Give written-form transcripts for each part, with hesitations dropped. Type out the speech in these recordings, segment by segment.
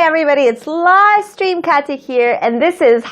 everybody, it's Livestream Katy here, and this is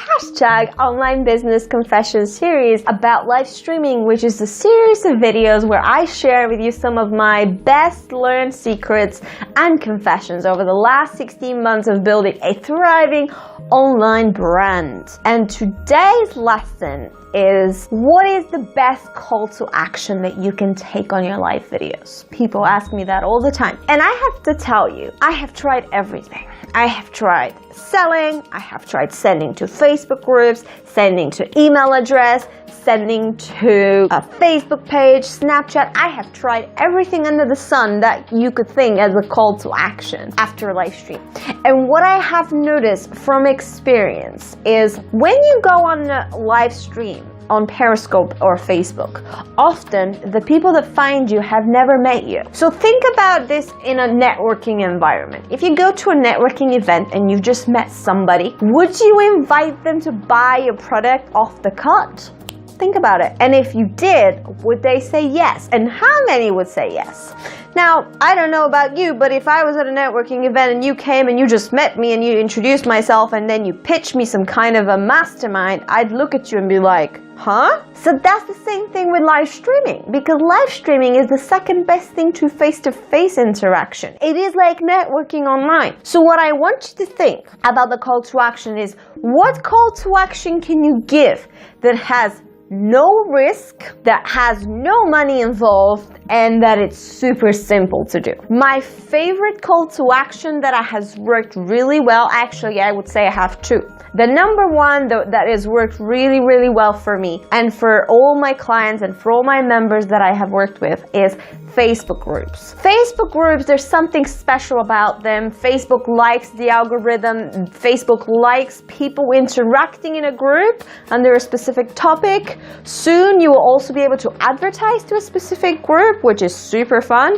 #Online Business Confessions series about live streaming, which is a series of videos where I share with you some of my best learned secrets and confessions over the last 16 months of building a thriving online brand. And today's lesson is, what is the best call to action that you can take on your live videos? People ask me that all the time. And I have to tell you, I have tried everything. I have tried selling, I have tried sending to Facebook groups, sending to email address, sending to a Facebook page, Snapchat. I have tried everything under the sun that you could think as a call to action after a live stream. And what I have noticed from experience is when you go on a live stream on Periscope or Facebook, often the people that find you have never met you. So think about this in a networking environment. If you go to a networking event and you just met somebody, would you invite them to buy your product off the cut? Think about it. And if you did, would they say yes? And how many would say yes? Now, I don't know about you, but if I was at a networking event and you came and you just met me and you introduced myself and then you pitched me some kind of a mastermind, I'd look at you and be like, huh? So that's the same thing with live streaming, because live streaming is the second best thing to face-to-face interaction. It is like networking online. So what I want you to think about the call to action is, what call to action can you give that has no risk, that has no money involved, and that it's super simple to do? My favorite call to action that has worked really well, actually I would say I have two. The number one that has worked really, really well for me and for all my clients and for all my members that I have worked with is Facebook groups. Facebook groups, there's something special about them. Facebook likes the algorithm. Facebook likes people interacting in a group under a specific topic. Soon you will also be able to advertise to a specific group, which is super fun.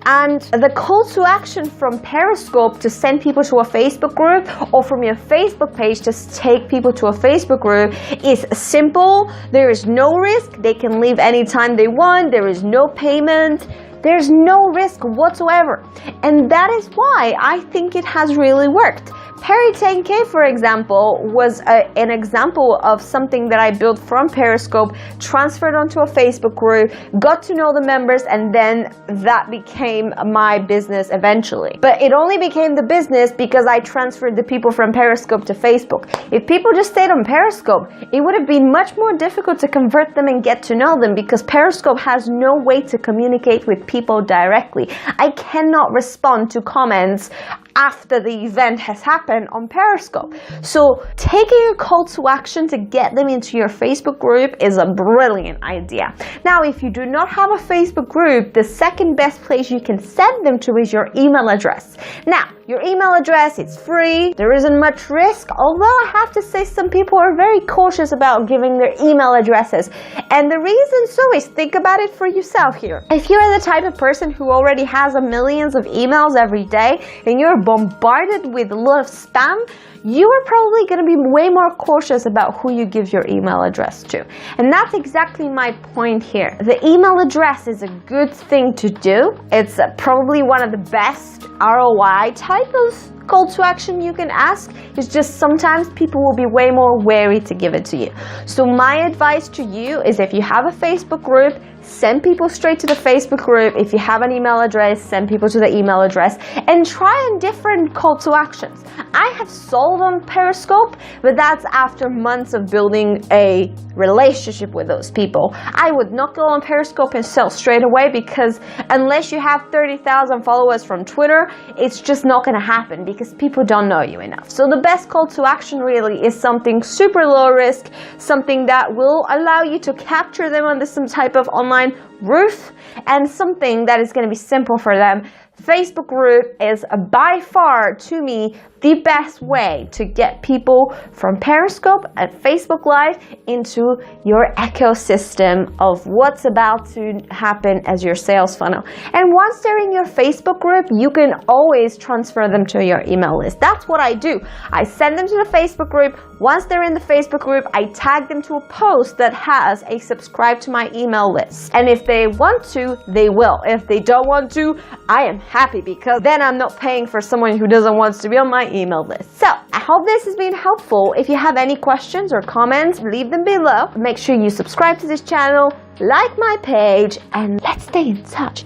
And the call to action from Periscope to send people to a Facebook group, or from your Facebook page to take people to a Facebook group, is simple. There is no risk. They can leave anytime they want. There is no payment. There's no risk whatsoever. And that is why I think it has really worked. Perry 10K, for example, was an example of something that I built from Periscope, transferred onto a Facebook group, got to know the members, and then that became my business eventually. But it only became the business because I transferred the people from Periscope to Facebook. If people just stayed on Periscope, it would have been much more difficult to convert them and get to know them, because Periscope has no way to communicate with people directly. I cannot respond to comments after the event has happened on Periscope. So taking a call to action to get them into your Facebook group is a brilliant idea. Now, if you do not have a Facebook group, the second best place you can send them to is your email address. Now, your email address, it's free, there isn't much risk, although I have to say some people are very cautious about giving their email addresses. And the reason so is, think about it for yourself here. If you're the type of person who already has millions of emails every day and you're bombarded with a lot of spam, you are probably going to be way more cautious about who you give your email address to. And that's exactly my point here. The email address is a good thing to do. It's probably one of the best ROI type of call to action you can ask. It's just sometimes people will be way more wary to give it to you. So my advice to you is, if you have a Facebook group, send people straight to the Facebook group. If you have an email address, send people to the email address, and try on different call to actions. I have sold on Periscope, but that's after months of building a relationship with those people. I would not go on Periscope and sell straight away, because unless you have 30,000 followers from Twitter, it's just not going to happen, because people don't know you enough. So the best call to action really is something super low risk, something that will allow you to capture them under some type of online roof, and something that is going to be simple for them. Facebook group is by far, to me, the best way to get people from Periscope and Facebook Live into your ecosystem of what's about to happen as your sales funnel. And once they're in your Facebook group, you can always transfer them to your email list. That's what I do. I send them to the Facebook group. Once they're in the Facebook group, I tag them to a post that has a subscribe to my email list. And if they want to, they will. If they don't want to, I am happy because then I'm not paying for someone who doesn't want to be on my email list. So I hope this has been helpful. If you have any questions or comments, leave them below. Make sure you subscribe to this channel, like my page, and let's stay in touch.